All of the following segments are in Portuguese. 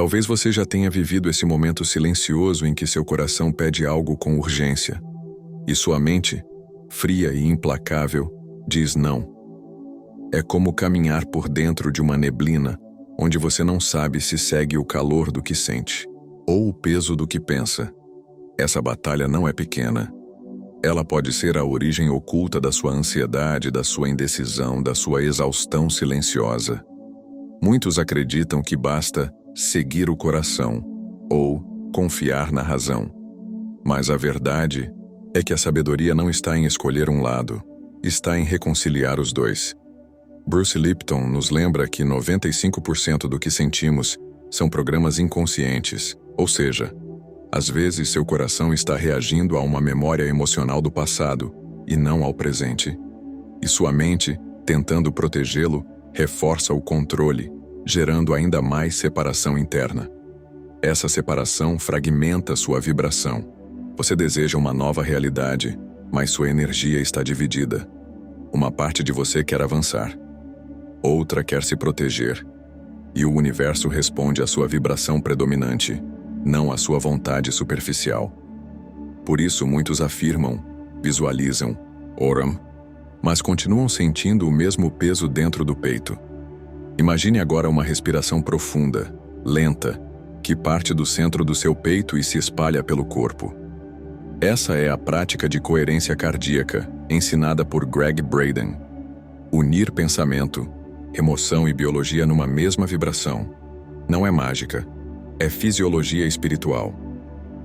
Talvez você já tenha vivido esse momento silencioso em que seu coração pede algo com urgência, e sua mente, fria e implacável, diz não. É como caminhar por dentro de uma neblina, onde você não sabe se segue o calor do que sente, ou o peso do que pensa. Essa batalha não é pequena. Ela pode ser a origem oculta da sua ansiedade, da sua indecisão, da sua exaustão silenciosa. Muitos acreditam que basta seguir o coração ou confiar na razão. Mas a verdade é que a sabedoria não está em escolher um lado, está em reconciliar os dois. Bruce Lipton nos lembra que 95% do que sentimos são programas inconscientes, ou seja, às vezes seu coração está reagindo a uma memória emocional do passado e não ao presente. E sua mente, tentando protegê-lo, reforça o controle, gerando ainda mais separação interna. Essa separação fragmenta sua vibração. Você deseja uma nova realidade, mas sua energia está dividida. Uma parte de você quer avançar, outra quer se proteger, e o universo responde à sua vibração predominante, não à sua vontade superficial. Por isso muitos afirmam, visualizam, oram, mas continuam sentindo o mesmo peso dentro do peito. Imagine agora uma respiração profunda, lenta, que parte do centro do seu peito e se espalha pelo corpo. Essa é a prática de coerência cardíaca, ensinada por Gregg Braden. Unir pensamento, emoção e biologia numa mesma vibração. Não é mágica, é fisiologia espiritual.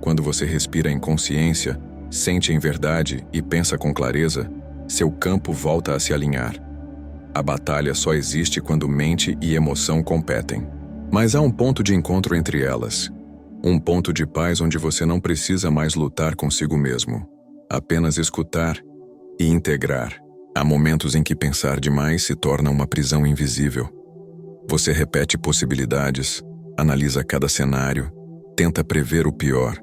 Quando você respira em consciência, sente em verdade e pensa com clareza, seu campo volta a se alinhar. A batalha só existe quando mente e emoção competem. Mas há um ponto de encontro entre elas. Um ponto de paz onde você não precisa mais lutar consigo mesmo. Apenas escutar e integrar. Há momentos em que pensar demais se torna uma prisão invisível. Você repete possibilidades, analisa cada cenário, tenta prever o pior,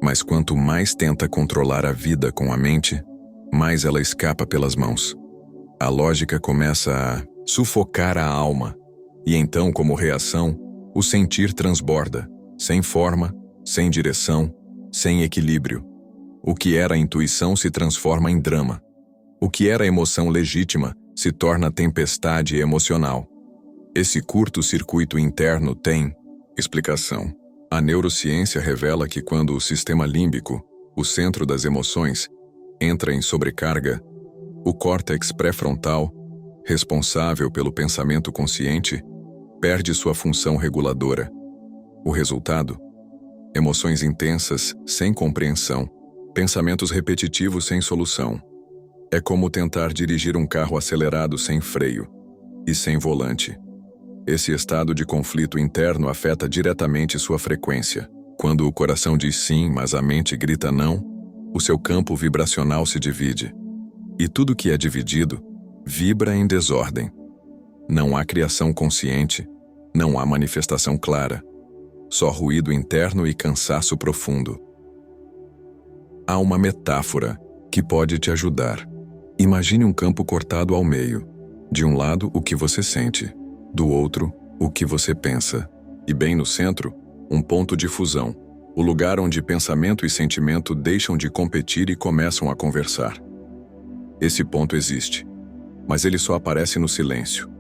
mas quanto mais tenta controlar a vida com a mente, mais ela escapa pelas mãos. A lógica começa a sufocar a alma, e então, como reação, o sentir transborda, sem forma, sem direção, sem equilíbrio. O que era intuição se transforma em drama. O que era emoção legítima se torna tempestade emocional. Esse curto-circuito interno tem explicação. A neurociência revela que quando o sistema límbico, o centro das emoções, entra em sobrecarga, o córtex pré-frontal, responsável pelo pensamento consciente, perde sua função reguladora. O resultado? Emoções intensas, sem compreensão, pensamentos repetitivos sem solução. É como tentar dirigir um carro acelerado sem freio e sem volante. Esse estado de conflito interno afeta diretamente sua frequência. Quando o coração diz sim, mas a mente grita não, o seu campo vibracional se divide. E tudo que é dividido vibra em desordem. Não há criação consciente, não há manifestação clara. Só ruído interno e cansaço profundo. Há uma metáfora que pode te ajudar. Imagine um campo cortado ao meio. De um lado, o que você sente. Do outro, o que você pensa. E bem no centro, um ponto de fusão. O lugar onde pensamento e sentimento deixam de competir e começam a conversar. Esse ponto existe, mas ele só aparece no silêncio,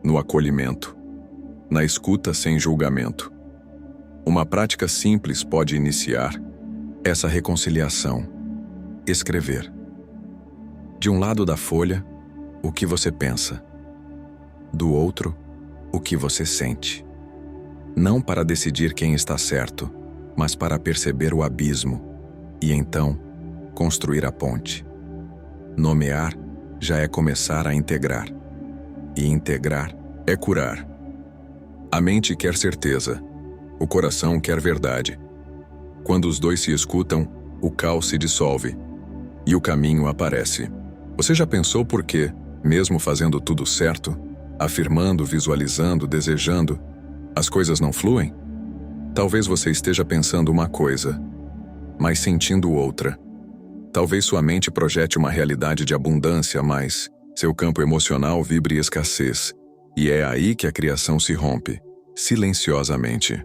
no acolhimento, na escuta sem julgamento. Uma prática simples pode iniciar essa reconciliação. Escrever. De um lado da folha, o que você pensa. Do outro, o que você sente. Não para decidir quem está certo, mas para perceber o abismo e então construir a ponte. Nomear já é começar a integrar. E integrar é curar. A mente quer certeza. O coração quer verdade. Quando os dois se escutam, o caos se dissolve e o caminho aparece. Você já pensou por que, mesmo fazendo tudo certo, afirmando, visualizando, desejando, as coisas não fluem? Talvez você esteja pensando uma coisa, mas sentindo outra. Talvez sua mente projete uma realidade de abundância, mas seu campo emocional vibre escassez. E é aí que a criação se rompe, silenciosamente.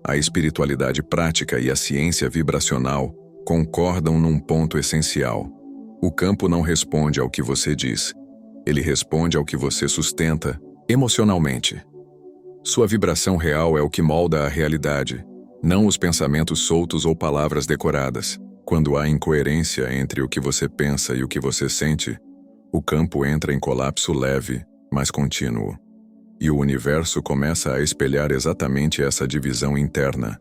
A espiritualidade prática e a ciência vibracional concordam num ponto essencial. O campo não responde ao que você diz. Ele responde ao que você sustenta emocionalmente. Sua vibração real é o que molda a realidade, não os pensamentos soltos ou palavras decoradas. Quando há incoerência entre o que você pensa e o que você sente, o campo entra em colapso leve, mas contínuo. E o universo começa a espelhar exatamente essa divisão interna.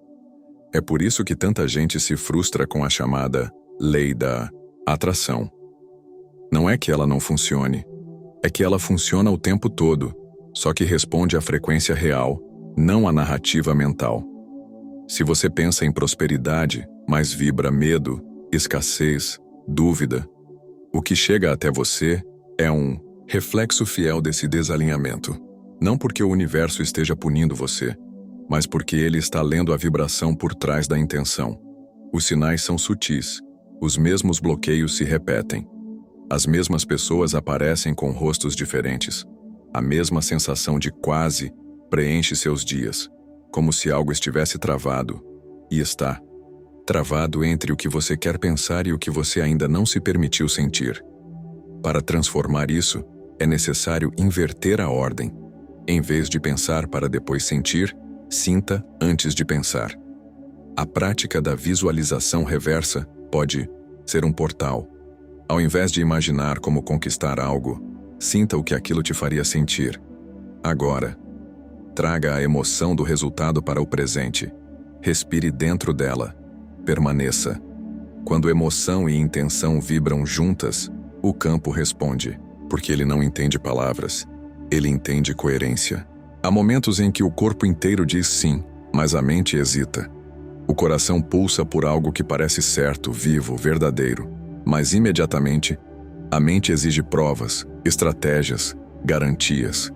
É por isso que tanta gente se frustra com a chamada lei da atração. Não é que ela não funcione, é que ela funciona o tempo todo, só que responde à frequência real, não à narrativa mental. Se você pensa em prosperidade, mas vibra medo, escassez, dúvida, o que chega até você é um reflexo fiel desse desalinhamento. Não porque o universo esteja punindo você, mas porque ele está lendo a vibração por trás da intenção. Os sinais são sutis, os mesmos bloqueios se repetem. As mesmas pessoas aparecem com rostos diferentes. A mesma sensação de quase preenche seus dias, como se algo estivesse travado, e está travado entre o que você quer pensar e o que você ainda não se permitiu sentir. Para transformar isso, é necessário inverter a ordem. Em vez de pensar para depois sentir, sinta antes de pensar. A prática da visualização reversa pode ser um portal. Ao invés de imaginar como conquistar algo, sinta o que aquilo te faria sentir. Agora, traga a emoção do resultado para o presente. Respire dentro dela. Permaneça. Quando emoção e intenção vibram juntas, o campo responde, porque ele não entende palavras, ele entende coerência. Há momentos em que o corpo inteiro diz sim, mas a mente hesita. O coração pulsa por algo que parece certo, vivo, verdadeiro, mas imediatamente, a mente exige provas, estratégias, garantias.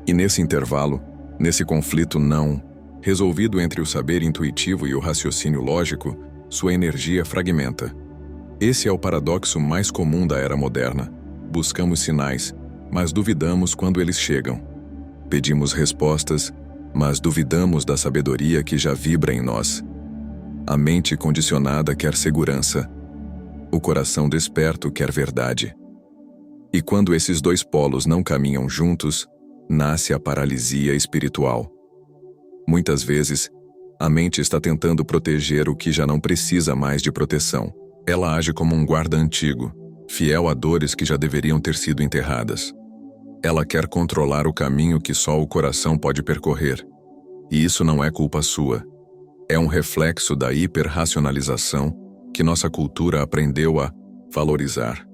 E nesse intervalo, nesse conflito não resolvido entre o saber intuitivo e o raciocínio lógico, sua energia fragmenta. Esse é o paradoxo mais comum da era moderna. Buscamos sinais, mas duvidamos quando eles chegam. Pedimos respostas, mas duvidamos da sabedoria que já vibra em nós. A mente condicionada quer segurança. O coração desperto quer verdade. E quando esses dois polos não caminham juntos, nasce a paralisia espiritual. Muitas vezes, a mente está tentando proteger o que já não precisa mais de proteção. Ela age como um guarda antigo, fiel a dores que já deveriam ter sido enterradas. Ela quer controlar o caminho que só o coração pode percorrer. E isso não é culpa sua. É um reflexo da hiperracionalização que nossa cultura aprendeu a valorizar.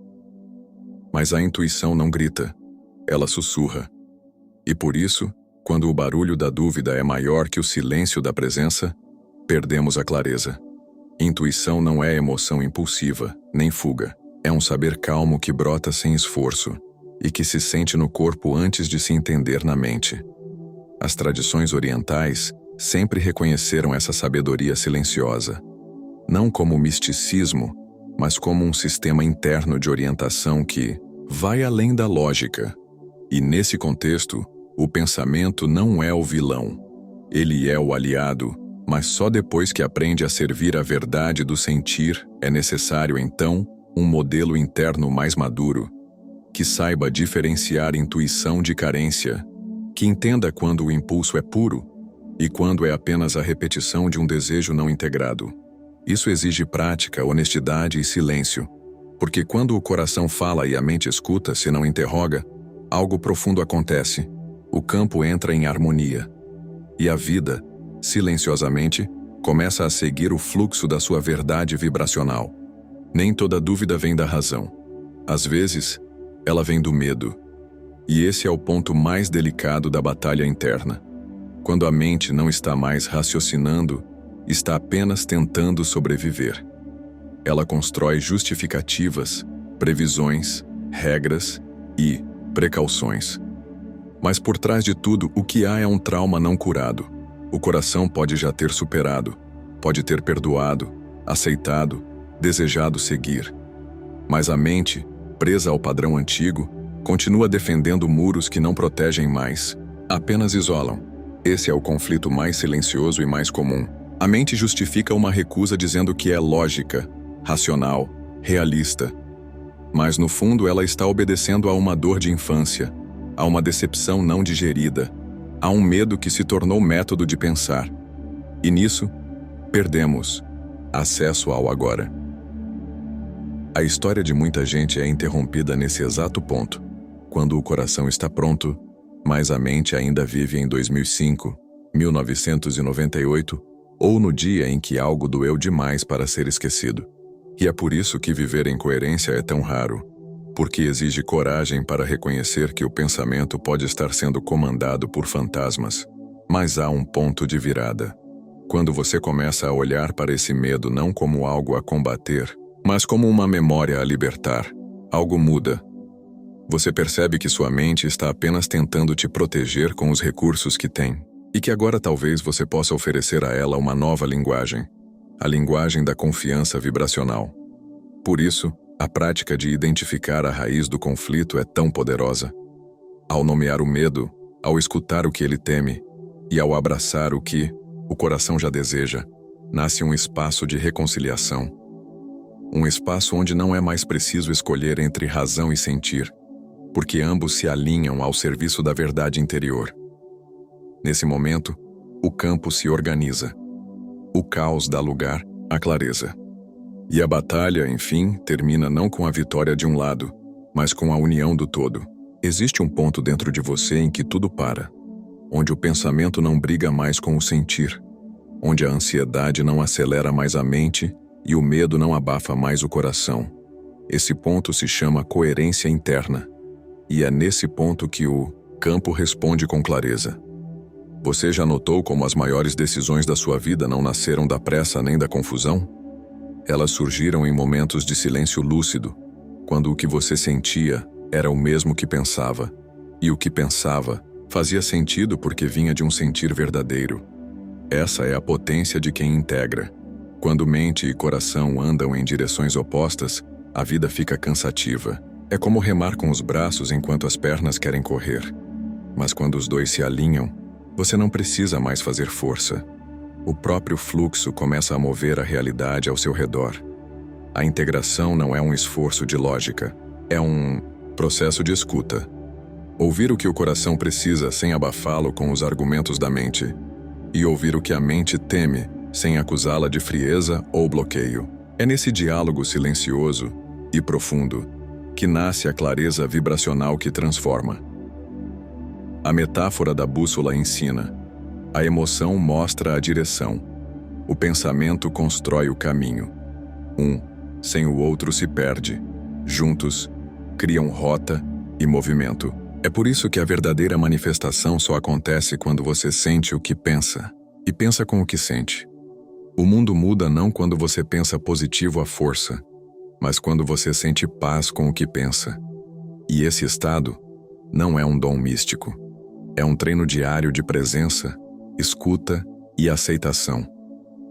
Mas a intuição não grita, ela sussurra. E por isso, quando o barulho da dúvida é maior que o silêncio da presença, perdemos a clareza. Intuição não é emoção impulsiva, nem fuga. É um saber calmo que brota sem esforço e que se sente no corpo antes de se entender na mente. As tradições orientais sempre reconheceram essa sabedoria silenciosa, não como misticismo, mas como um sistema interno de orientação que vai além da lógica. E nesse contexto, o pensamento não é o vilão. Ele é o aliado, mas só depois que aprende a servir a verdade do sentir é necessário, então, um modelo interno mais maduro, que saiba diferenciar intuição de carência, que entenda quando o impulso é puro e quando é apenas a repetição de um desejo não integrado. Isso exige prática, honestidade e silêncio, porque quando o coração fala e a mente escuta, se não interroga, algo profundo acontece. O campo entra em harmonia. E a vida, silenciosamente, começa a seguir o fluxo da sua verdade vibracional. Nem toda dúvida vem da razão. Às vezes, ela vem do medo. E esse é o ponto mais delicado da batalha interna. Quando a mente não está mais raciocinando, está apenas tentando sobreviver. Ela constrói justificativas, previsões, regras e precauções. Mas por trás de tudo, o que há é um trauma não curado. O coração pode já ter superado, pode ter perdoado, aceitado, desejado seguir. Mas a mente, presa ao padrão antigo, continua defendendo muros que não protegem mais, apenas isolam. Esse é o conflito mais silencioso e mais comum. A mente justifica uma recusa dizendo que é lógica, racional, realista. Mas no fundo ela está obedecendo a uma dor de infância, a uma decepção não digerida, a um medo que se tornou método de pensar. E nisso, perdemos acesso ao agora. A história de muita gente é interrompida nesse exato ponto, quando o coração está pronto, mas a mente ainda vive em 2005, 1998, ou no dia em que algo doeu demais para ser esquecido. E é por isso que viver em coerência é tão raro, porque exige coragem para reconhecer que o pensamento pode estar sendo comandado por fantasmas. Mas há um ponto de virada. Quando você começa a olhar para esse medo não como algo a combater, mas como uma memória a libertar, algo muda. Você percebe que sua mente está apenas tentando te proteger com os recursos que tem, e que agora talvez você possa oferecer a ela uma nova linguagem, a linguagem da confiança vibracional. Por isso, a prática de identificar a raiz do conflito é tão poderosa. Ao nomear o medo, ao escutar o que ele teme, e ao abraçar o que o coração já deseja, nasce um espaço de reconciliação. Um espaço onde não é mais preciso escolher entre razão e sentir, porque ambos se alinham ao serviço da verdade interior. Nesse momento, o campo se organiza. O caos dá lugar à clareza. E a batalha, enfim, termina não com a vitória de um lado, mas com a união do todo. Existe um ponto dentro de você em que tudo para, onde o pensamento não briga mais com o sentir, onde a ansiedade não acelera mais a mente e o medo não abafa mais o coração. Esse ponto se chama coerência interna. E é nesse ponto que o campo responde com clareza. Você já notou como as maiores decisões da sua vida não nasceram da pressa nem da confusão? Elas surgiram em momentos de silêncio lúcido, quando o que você sentia era o mesmo que pensava, e o que pensava fazia sentido porque vinha de um sentir verdadeiro. Essa é a potência de quem integra. Quando mente e coração andam em direções opostas, a vida fica cansativa. É como remar com os braços enquanto as pernas querem correr. Mas quando os dois se alinham, você não precisa mais fazer força. O próprio fluxo começa a mover a realidade ao seu redor. A integração não é um esforço de lógica, é um processo de escuta. Ouvir o que o coração precisa sem abafá-lo com os argumentos da mente. E ouvir o que a mente teme, sem acusá-la de frieza ou bloqueio. É nesse diálogo silencioso e profundo que nasce a clareza vibracional que transforma. A metáfora da bússola ensina. A emoção mostra a direção. O pensamento constrói o caminho. Um, sem o outro, se perde. Juntos, criam rota e movimento. É por isso que a verdadeira manifestação só acontece quando você sente o que pensa e pensa com o que sente. O mundo muda não quando você pensa positivo à força, mas quando você sente paz com o que pensa. E esse estado não é um dom místico. É um treino diário de presença, escuta e aceitação.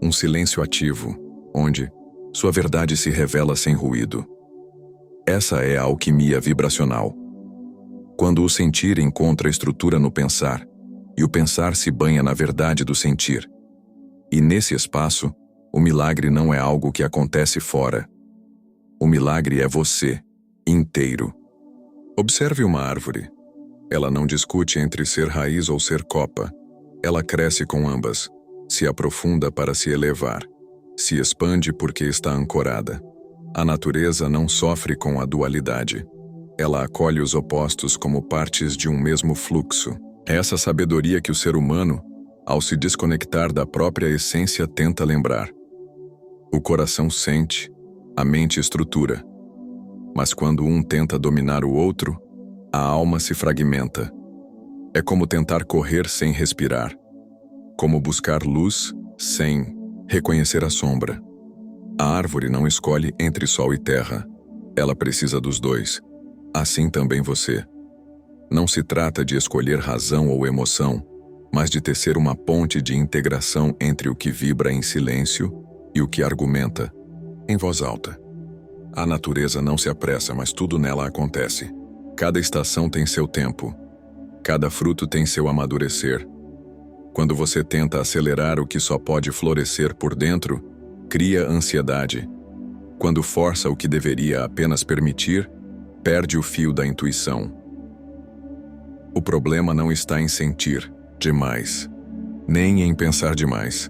Um silêncio ativo, onde sua verdade se revela sem ruído. Essa é a alquimia vibracional. Quando o sentir encontra estrutura no pensar, e o pensar se banha na verdade do sentir. E nesse espaço, o milagre não é algo que acontece fora. O milagre é você, inteiro. Observe uma árvore. Ela não discute entre ser raiz ou ser copa. Ela cresce com ambas, se aprofunda para se elevar, se expande porque está ancorada. A natureza não sofre com a dualidade. Ela acolhe os opostos como partes de um mesmo fluxo. É essa sabedoria que o ser humano, ao se desconectar da própria essência, tenta lembrar. O coração sente, a mente estrutura. Mas quando um tenta dominar o outro, a alma se fragmenta. É como tentar correr sem respirar. Como buscar luz sem reconhecer a sombra. A árvore não escolhe entre sol e terra. Ela precisa dos dois. Assim também você. Não se trata de escolher razão ou emoção, mas de tecer uma ponte de integração entre o que vibra em silêncio e o que argumenta em voz alta. A natureza não se apressa, mas tudo nela acontece. Cada estação tem seu tempo. Cada fruto tem seu amadurecer. Quando você tenta acelerar o que só pode florescer por dentro, cria ansiedade. Quando força o que deveria apenas permitir, perde o fio da intuição. O problema não está em sentir demais, nem em pensar demais.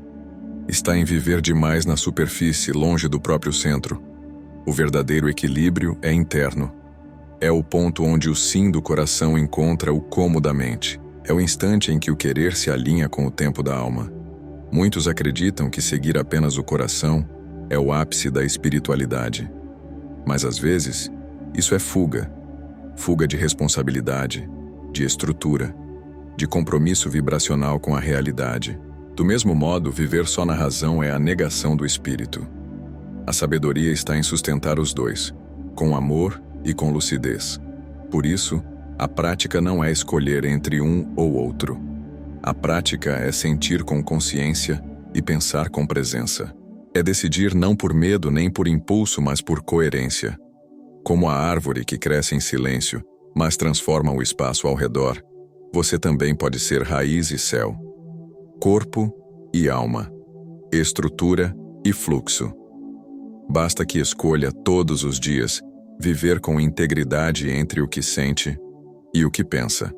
Está em viver demais na superfície, longe do próprio centro. O verdadeiro equilíbrio é interno. É o ponto onde o sim do coração encontra o como da mente. É o instante em que o querer se alinha com o tempo da alma. Muitos acreditam que seguir apenas o coração é o ápice da espiritualidade. Mas às vezes, isso é fuga. Fuga de responsabilidade, de estrutura, de compromisso vibracional com a realidade. Do mesmo modo, viver só na razão é a negação do espírito. A sabedoria está em sustentar os dois, com amor e com lucidez. Por isso, a prática não é escolher entre um ou outro. A prática é sentir com consciência e pensar com presença. É decidir não por medo nem por impulso, mas por coerência. Como a árvore que cresce em silêncio, mas transforma o espaço ao redor, você também pode ser raiz e céu, corpo e alma, estrutura e fluxo. Basta que escolha todos os dias viver com integridade entre o que sente e o que pensa.